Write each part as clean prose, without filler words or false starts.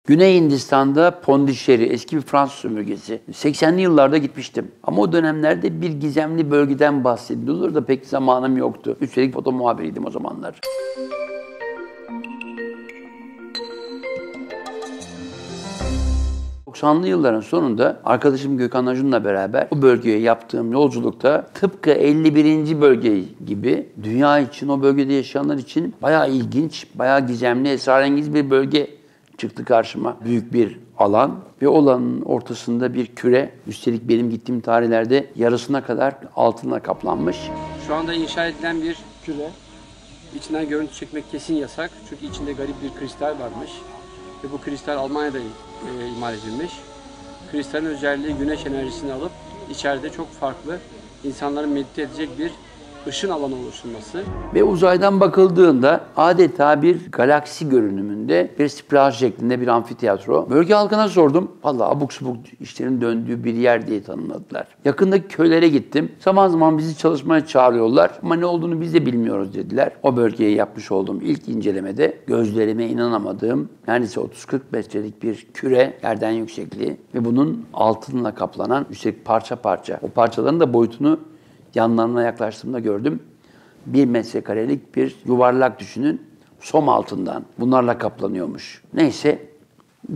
Güney Hindistan'da Pondicherry, eski bir Fransız sömürgesi. 80'li yıllarda gitmiştim. Ama o dönemlerde bir gizemli bölgeden bahsediliyor da pek zamanım yoktu. Üstelik foto muhabiriydim o zamanlar. 90'lı yılların sonunda arkadaşım Gökhan Acun'la beraber bu bölgeye yaptığım yolculukta tıpkı 51. bölge gibi dünya için, o bölgede yaşayanlar için bayağı ilginç, bayağı gizemli, esrarengiz bir bölge çıktı karşıma. Büyük bir alan ve alanın ortasında bir küre. Üstelik benim gittiğim tarihlerde yarısına kadar altınla kaplanmış. Şu anda inşa edilen bir küre. İçinden görüntü çekmek kesin yasak. Çünkü içinde garip bir kristal varmış. Ve bu kristal Almanya'da imal edilmiş. Kristalin özelliği güneş enerjisini alıp içeride çok farklı insanların medite edecek bir ışın alanı oluşturması. Ve uzaydan bakıldığında adeta bir galaksi görünümünde bir spiral şeklinde bir amfiteyatro. Bölge halkına sordum. Vallahi abuk subuk işlerin döndüğü bir yer diye tanımladılar. Yakındaki köylere gittim. Zaman zaman bizi çalışmaya çağırıyorlar ama ne olduğunu biz de bilmiyoruz dediler. O bölgeye yapmış olduğum ilk incelemede gözlerime inanamadığım neredeyse 30-40 metrelik bir küre, yerden yüksekliği ve bunun altınla kaplanan, üstelik parça parça. O parçaların da boyutunu yanlarına yaklaştığımda gördüm. 1 metrekarelik bir yuvarlak düşünün. Som altından. Bunlarla kaplanıyormuş. Neyse,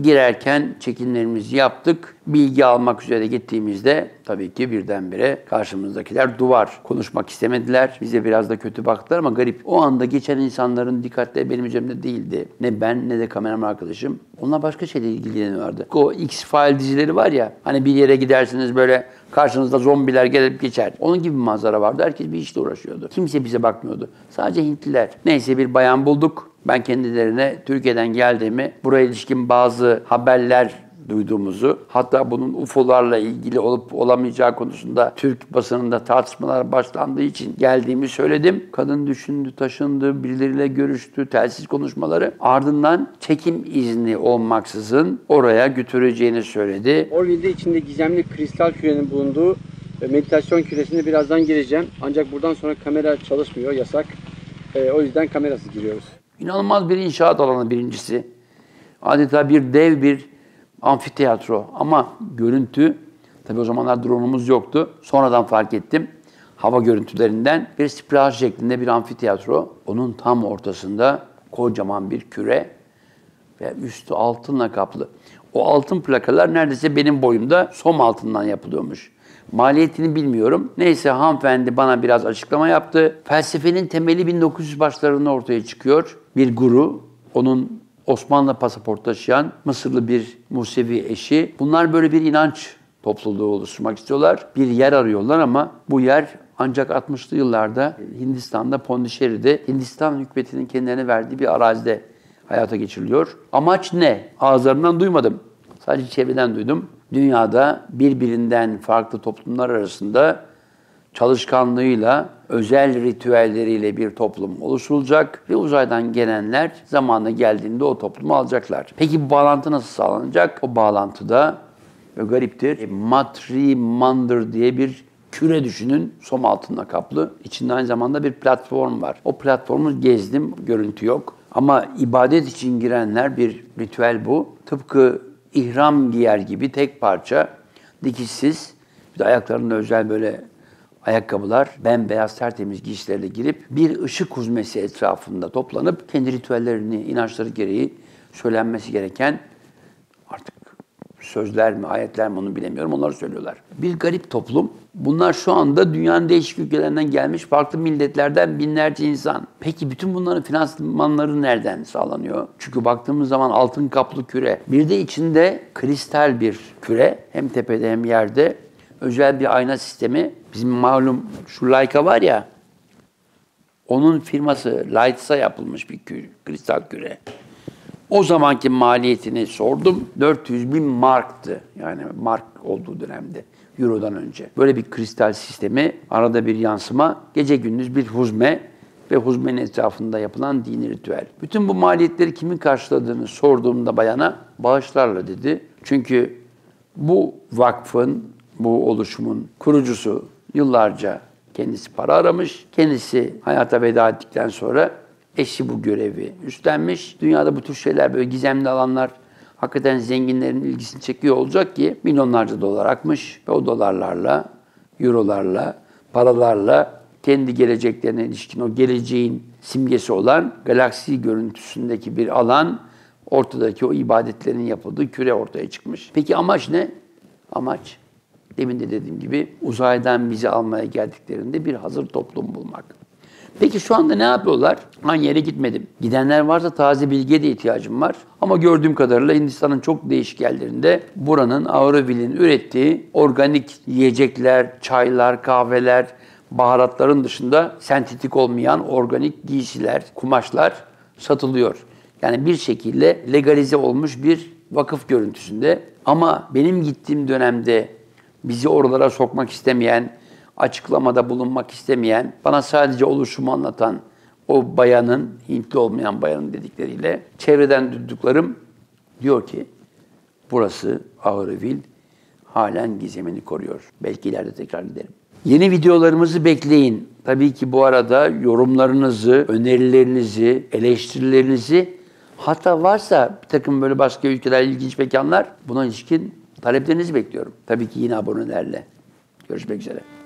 girerken çekimlerimizi yaptık. Bilgi almak üzere gittiğimizde tabii ki birdenbire karşımızdakiler duvar. Konuşmak istemediler. Bize biraz da kötü baktılar ama garip. O anda geçen insanların dikkatleri benim üzerimde değildi. Ne ben ne de kameraman arkadaşım. Onlar başka şeyle ilgileniyorlardı. O X-File dizileri var ya, hani bir yere gidersiniz böyle karşınızda zombiler gelip geçer. Onun gibi bir manzara vardı. Herkes bir işle uğraşıyordu. Kimse bize bakmıyordu. Sadece Hintliler. Neyse bir bayan bulduk. Ben kendilerine Türkiye'den geldiğimi, buraya ilişkin bazı haberler duyduğumuzu, hatta bunun UFO'larla ilgili olup olamayacağı konusunda Türk basınında tartışmalar başlandığı için geldiğimi söyledim. Kadın düşündü, taşındı, birileriyle görüştü, telsiz konuşmaları. Ardından çekim izni olmaksızın oraya götüreceğini söyledi. Orville'de içinde gizemli kristal kürenin bulunduğu meditasyon küresine birazdan gireceğim. Ancak buradan sonra kamera çalışmıyor, yasak. O yüzden kamerasız giriyoruz. İnanılmaz bir inşaat alanı birincisi. Adeta bir dev bir amfiteyatro ama görüntü, tabii o zamanlar drone'umuz yoktu. Sonradan fark ettim. Hava görüntülerinden bir spiral şeklinde bir amfiteyatro. Onun tam ortasında kocaman bir küre ve üstü altınla kaplı. O altın plakalar neredeyse benim boyumda som altından yapılıyormuş. Maliyetini bilmiyorum. Neyse hanımefendi bana biraz açıklama yaptı. Felsefenin temeli 1900 başlarında ortaya çıkıyor. Bir guru, onun Osmanlı pasaport taşıyan Mısırlı bir Musevi eşi. Bunlar böyle bir inanç topluluğu oluşturmak istiyorlar. Bir yer arıyorlar ama bu yer ancak 60'lı yıllarda Hindistan'da, Pondicherry'de Hindistan hükümetinin kendilerine verdiği bir arazide hayata geçiriliyor. Amaç ne? Ağızlarından duymadım. Sadece çevreden duydum. Dünyada birbirinden farklı toplumlar arasında çalışkanlığıyla, özel ritüelleriyle bir toplum oluşturulacak ve uzaydan gelenler zamanı geldiğinde o toplumu alacaklar. Peki bu bağlantı nasıl sağlanacak? O bağlantıda gariptir. Matri Mandir diye bir küre düşünün, som altında kaplı. İçinde aynı zamanda bir platform var. O platformu gezdim, görüntü yok. Ama ibadet için girenler bir ritüel bu. Tıpkı ihram giyer gibi tek parça, dikişsiz, bir de ayaklarında özel böyle ayakkabılar, bembeyaz tertemiz giysilerle girip bir ışık huzmesi etrafında toplanıp kendi ritüellerini, inançları gereği söylenmesi gereken artık sözler mi, ayetler mi onu bilemiyorum, onları söylüyorlar. Bir garip toplum. Bunlar şu anda dünyanın değişik ülkelerinden gelmiş farklı milletlerden binlerce insan. Peki bütün bunların finansmanları nereden sağlanıyor? Çünkü baktığımız zaman altın kaplı küre. Bir de içinde kristal bir küre. Hem tepede hem yerde. Özel bir ayna sistemi. Bizim malum şu Leica var ya, onun firması Lights'a yapılmış bir kristal küre. O zamanki maliyetini sordum. 400.000 marktı. Yani mark olduğu dönemde. Euro'dan önce. Böyle bir kristal sistemi, arada bir yansıma, gece gündüz bir huzme ve huzmenin etrafında yapılan dini ritüel. Bütün bu maliyetleri kimin karşıladığını sorduğumda bayana bağışlarla dedi. Çünkü bu vakfın, bu oluşumun kurucusu yıllarca kendisi para aramış. Kendisi hayata veda ettikten sonra eşi bu görevi üstlenmiş. Dünyada bu tür şeyler, böyle gizemli alanlar hakikaten zenginlerin ilgisini çekiyor olacak ki milyonlarca dolar akmış ve o dolarlarla, eurolarla, paralarla kendi geleceklerine ilişkin o geleceğin simgesi olan galaksi görüntüsündeki bir alan, ortadaki o ibadetlerin yapıldığı küre ortaya çıkmış. Peki amaç ne? Amaç, demin de dediğim gibi uzaydan bizi almaya geldiklerinde bir hazır toplum bulmak. Peki şu anda ne yapıyorlar? Aynı yere gitmedim. Gidenler varsa taze bilgiye de ihtiyacım var. Ama gördüğüm kadarıyla Hindistan'ın çok değişik yerlerinde buranın Auroville'in ürettiği organik yiyecekler, çaylar, kahveler, baharatların dışında sentetik olmayan organik giysiler, kumaşlar satılıyor. Yani bir şekilde legalize olmuş bir vakıf görüntüsünde. Ama benim gittiğim dönemde bizi oralara sokmak istemeyen, açıklamada bulunmak istemeyen, bana sadece oluşumu anlatan o bayanın, Hintli olmayan bayanın dedikleriyle çevreden duyduklarım diyor ki burası Auroville halen gizemini koruyor. Belki ileride tekrar giderim. Yeni videolarımızı bekleyin. Tabii ki bu arada yorumlarınızı, önerilerinizi, eleştirilerinizi, hatta varsa bir takım böyle başka ülkeler, ilginç mekanlar, buna ilişkin taleplerinizi bekliyorum. Tabii ki yine abonelerle. Görüşmek üzere.